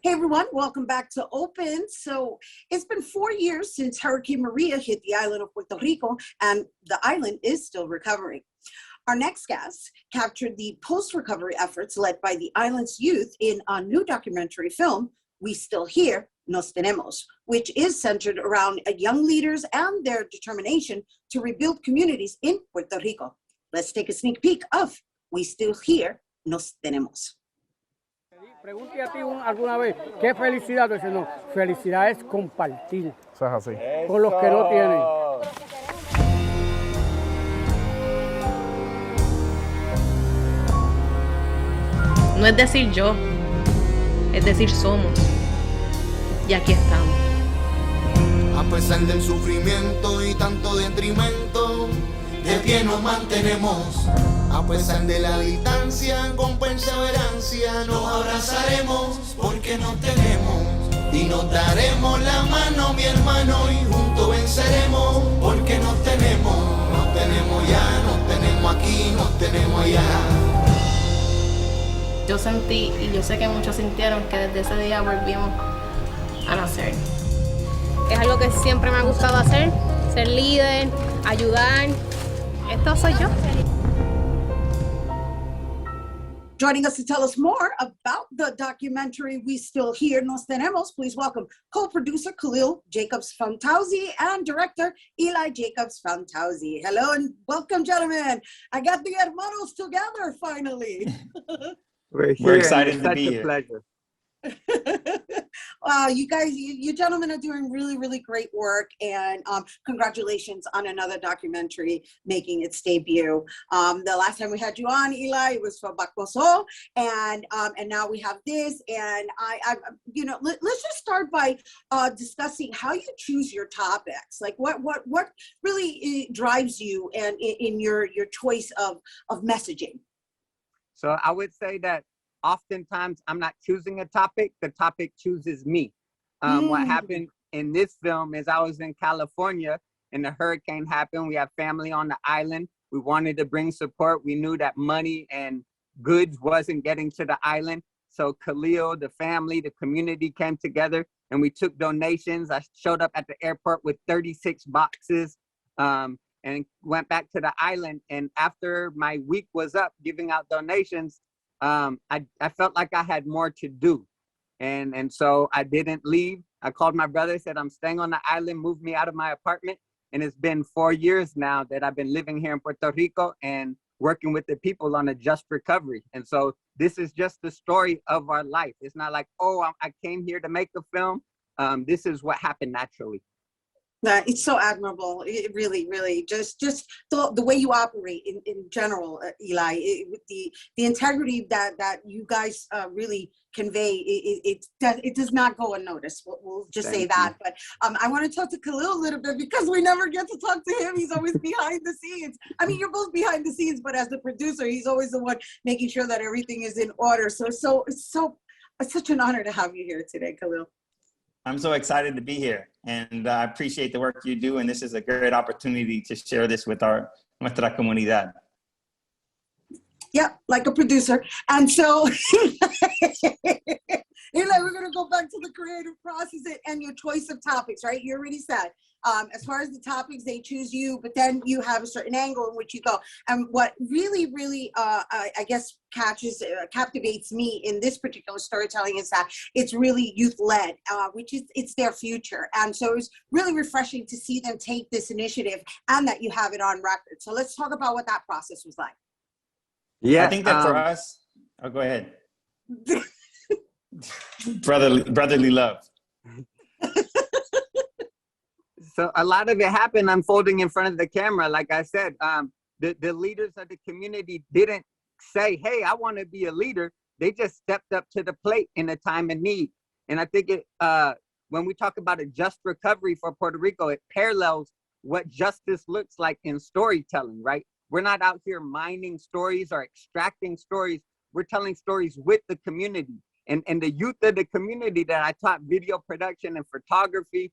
Hey everyone, welcome back to Open. So it's been 4 years since Hurricane Maria hit the island of Puerto Rico, and the island is still recovering. Our next guest captured the post-recovery efforts led by the island's youth in a new documentary film, We Still Here, Nos Tenemos, which is centered around young leaders and their determination to rebuild communities in Puerto Rico. Let's take a sneak peek of We Still Here, Nos Tenemos. Pregunté a ti alguna vez, ¿qué felicidad? Dice, no, felicidad es compartir. Eso es así. Con los que no tienen. No es decir yo, es decir somos. Y aquí estamos. A pesar del sufrimiento y tanto detrimento, de pie nos mantenemos. A pesar de la distancia, con perseverancia nos abrazaremos porque nos tenemos. Y nos daremos la mano, mi hermano, y juntos venceremos porque nos tenemos. Nos tenemos ya, nos tenemos aquí, nos tenemos allá. Yo sentí, y yo sé que muchos sintieron, que desde ese día volvimos a nacer. Es algo que siempre me ha gustado hacer, ser líder, ayudar. Esto soy yo. Joining us to tell us more about the documentary We Still Here, Nos Tenemos, please welcome co-producer Kahlil Jacobs-Fantauzzi and director Eli Jacobs-Fantauzzi. Hello and welcome, gentlemen. I got the hermanos together finally. We're excited to be here. Pleasure. Wow, you guys, you gentlemen are doing really, really great work, and congratulations on another documentary making its debut. The last time we had you on, Eli, it was for Bacoso, and now we have this, and I you know, let's just start by discussing how you choose your topics. Like, what really drives you and in your choice of messaging? So I would say that oftentimes I'm not choosing a topic, the topic chooses me. What happened in this film is I was in California and the hurricane happened. We have family on the island. We wanted to bring support. We knew that money and goods wasn't getting to the island. So Kahlil, the family, the community came together and we took donations. I showed up at the airport with 36 boxes and went back to the island. And after my week was up giving out donations, I felt like I had more to do. And so I didn't leave. I called my brother, said, I'm staying on the island, moved me out of my apartment. And it's been 4 years now that I've been living here in Puerto Rico and working with the people on a just recovery. And so this is just the story of our life. It's not like, oh, I came here to make a film. This is what happened naturally. It's so admirable. It really, really, just the way you operate in general, Eli, with the integrity that you guys really convey. It does not go unnoticed. We'll just say that. But I want to talk to Kahlil a little bit because we never get to talk to him. He's always behind the scenes. I mean, you're both behind the scenes, but as the producer, he's always the one making sure that everything is in order. So it's such an honor to have you here today, Kahlil. I'm so excited to be here, and I appreciate the work you do, and this is a great opportunity to share this with nuestra comunidad. Yeah, like a producer. And so, Eli, we're going to go back to the creative process and your choice of topics, right? You already said, as far as the topics, they choose you, but then you have a certain angle in which you go. And what really, really, I guess, captivates me in this particular storytelling is that it's really youth-led, which is, it's their future. And so it's really refreshing to see them take this initiative and that you have it on record. So let's talk about what that process was like. Yeah, I think that for us, oh, go ahead. brotherly love. So a lot of it happened unfolding in front of the camera. Like I said, the leaders of the community didn't say, hey, I want to be a leader. They just stepped up to the plate in a time of need. And I think when we talk about a just recovery for Puerto Rico, it parallels what justice looks like in storytelling, right? We're not out here mining stories or extracting stories. We're telling stories with the community. And the youth of the community that I taught video production and photography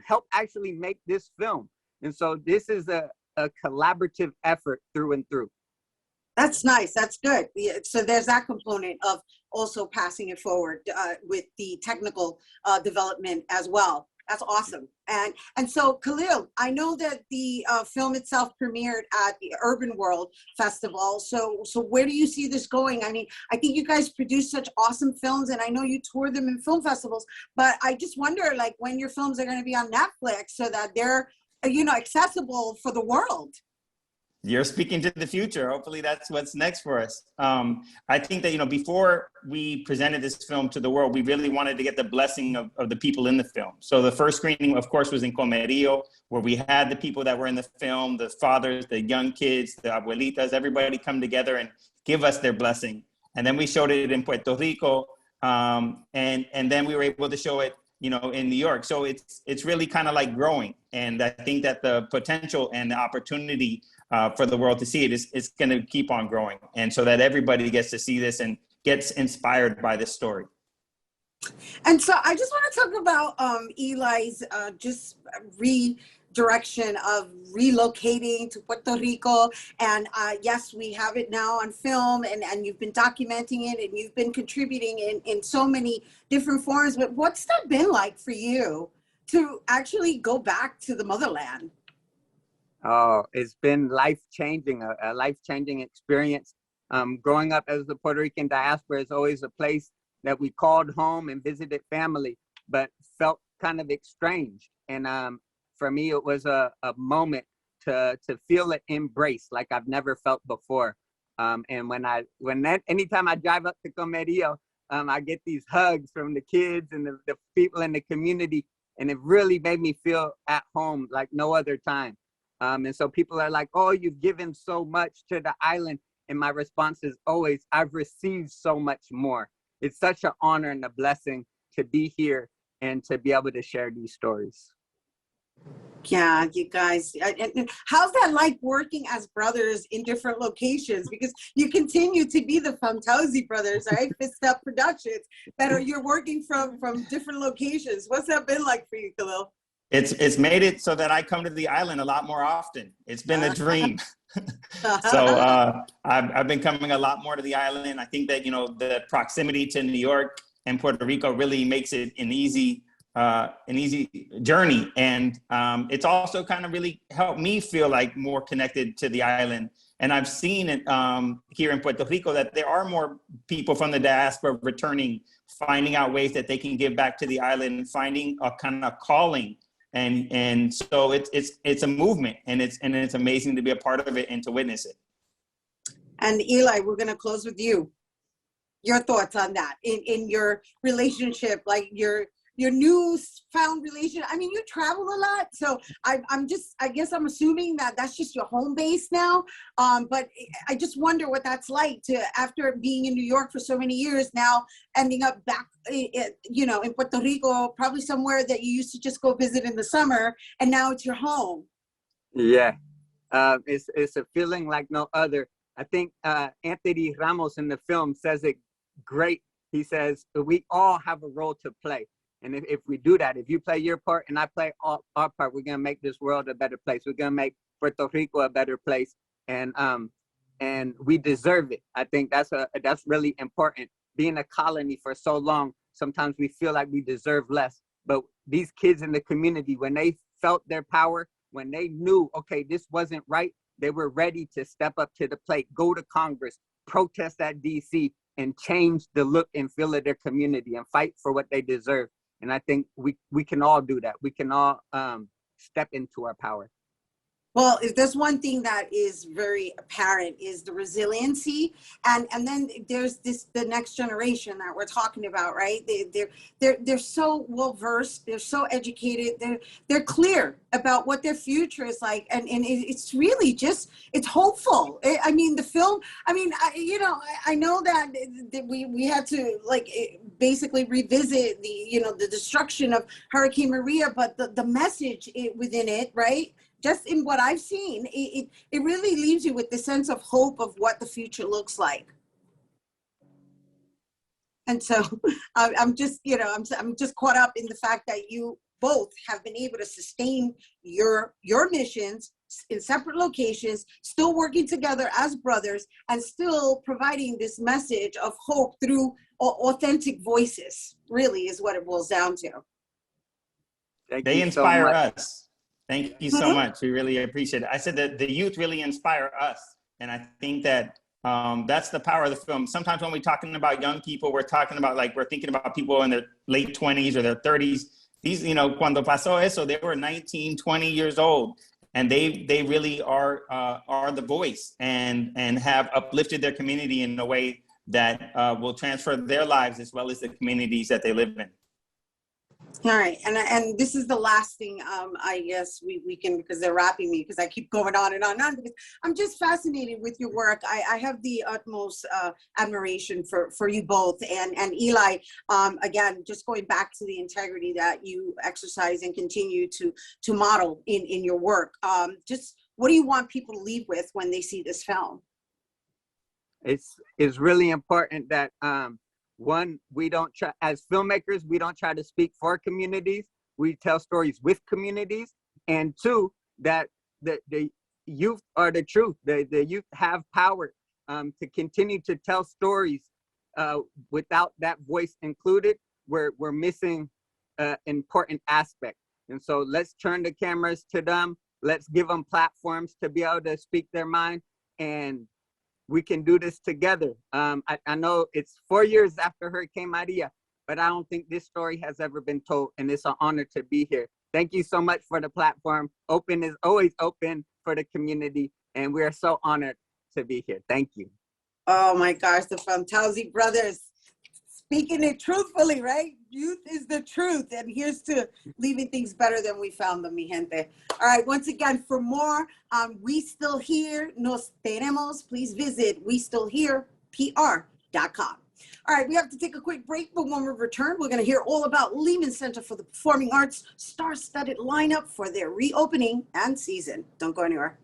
helped actually make this film. And so this is a collaborative effort through and through. That's nice. That's good. Yeah, so there's that component of also passing it forward with the technical development as well. That's awesome. And so Kahlil, I know that the film itself premiered at the Urban World Festival. So where do you see this going? I mean, I think you guys produce such awesome films, and I know you tour them in film festivals. But I just wonder, like, when your films are going to be on Netflix so that they're, accessible for the world. You're speaking to the future. Hopefully that's what's next for us. I think that, before we presented this film to the world, we really wanted to get the blessing of the people in the film. So the first screening, of course, was in Comerío, where we had the people that were in the film, the fathers, the young kids, the abuelitas, everybody come together and give us their blessing. And then we showed it in Puerto Rico. And then we were able to show it, in New York. So it's really kind of like growing. And I think that the potential and the opportunity for the world to see it is going to keep on growing. And so that everybody gets to see this and gets inspired by this story. And so I just want to talk about Eli's just redirection of relocating to Puerto Rico. And yes, we have it now on film, and you've been documenting it, and you've been contributing in so many different forms. But what's that been like for you to actually go back to the motherland? Oh, it's been life-changing, a life-changing experience. Growing up as the Puerto Rican diaspora is always a place that we called home and visited family, but felt kind of estranged. And for me, it was a moment to feel it embraced like I've never felt before. And anytime I drive up to Comerío, I get these hugs from the kids and the people in the community, and it really made me feel at home like no other time. And so people are like, oh, you've given so much to the island. And my response is always, I've received so much more. It's such an honor and a blessing to be here and to be able to share these stories. Yeah, you guys, and how's that like working as brothers in different locations? Because you continue to be the Fantauzzi brothers, right? Fist Up Productions, you're working from different locations. What's that been like for you, Kahlil? It's made it so that I come to the island a lot more often. It's been a dream. So I've been coming a lot more to the island. I think that, the proximity to New York and Puerto Rico really makes it an easy journey. And it's also kind of really helped me feel like more connected to the island. And I've seen it here in Puerto Rico that there are more people from the diaspora returning, finding out ways that they can give back to the island, finding a kind of calling. And so it's a movement, and it's amazing to be a part of it and to witness it. And Eli, we're going to close with you. Your thoughts on that in your relationship, like your newfound relation. I mean, you travel a lot, so I guess I'm assuming that that's just your home base now. But I just wonder what that's like to, after being in New York for so many years, now ending up back, in Puerto Rico, probably somewhere that you used to just go visit in the summer, and now it's your home. Yeah, it's a feeling like no other. I think Anthony Ramos in the film says it great. He says, we all have a role to play. And if we do that, if you play your part and I play our part, we're going to make this world a better place. We're going to make Puerto Rico a better place. And we deserve it. I think that's really important. Being a colony for so long, sometimes we feel like we deserve less. But these kids in the community, when they felt their power, when they knew, okay, this wasn't right, they were ready to step up to the plate, go to Congress, protest at DC, and change the look and feel of their community and fight for what they deserve. And I think we can all do that. We can all step into our power. Well, if there's one thing that is very apparent is the resiliency, and then there's the next generation that we're talking about, right? They're so well versed, they're so educated, they're clear about what their future is like, and it's really just, it's hopeful. I mean, the film. I mean, I know that we had to basically revisit the destruction of Hurricane Maria, but the message within it, right? Just in what I've seen, it really leaves you with the sense of hope of what the future looks like. And so I'm just caught up in the fact that you both have been able to sustain your missions in separate locations, still working together as brothers, and still providing this message of hope through authentic voices, really is what it boils down to. They inspire us. Thank you so much. We really appreciate it. I said that the youth really inspire us. And I think that that's the power of the film. Sometimes when we're talking about young people, we're talking about we're thinking about people in their late 20s or their 30s. These, cuando pasó eso, they were 19, 20 years old. And they really are the voice and have uplifted their community in a way that will transfer their lives as well as the communities that they live in. All right, and this is the last thing I guess we can, because they're wrapping me, because I keep going on and on and on, because I'm just fascinated with your work. I have the utmost admiration for you both, and Eli, again, just going back to the integrity that you exercise and continue to model in your work. Just what do you want people to leave with when they see this film? It's really important that one, we don't try, as filmmakers, we don't try to speak for communities. We tell stories with communities. And two, that the youth are the truth. The youth have power to continue to tell stories. Without that voice included, we're missing an important aspect. And so let's turn the cameras to them. Let's give them platforms to be able to speak their mind, and we can do this together. I know it's 4 years after Hurricane Maria, but I don't think this story has ever been told, and it's an honor to be here. Thank you so much for the platform. Open is always open for the community, and we are so honored to be here. Thank you. Oh my gosh, the Fantauzzi brothers, speaking it truthfully, right? Youth is the truth, and here's to leaving things better than we found them, mi gente. All right, once again, for more, We Still Here, Nos Tenemos, please visit WeStillHerePR.com. All right, we have to take a quick break, but when we return, we're going to hear all about Lehman Center for the Performing Arts' star-studded lineup for their reopening and season. Don't go anywhere.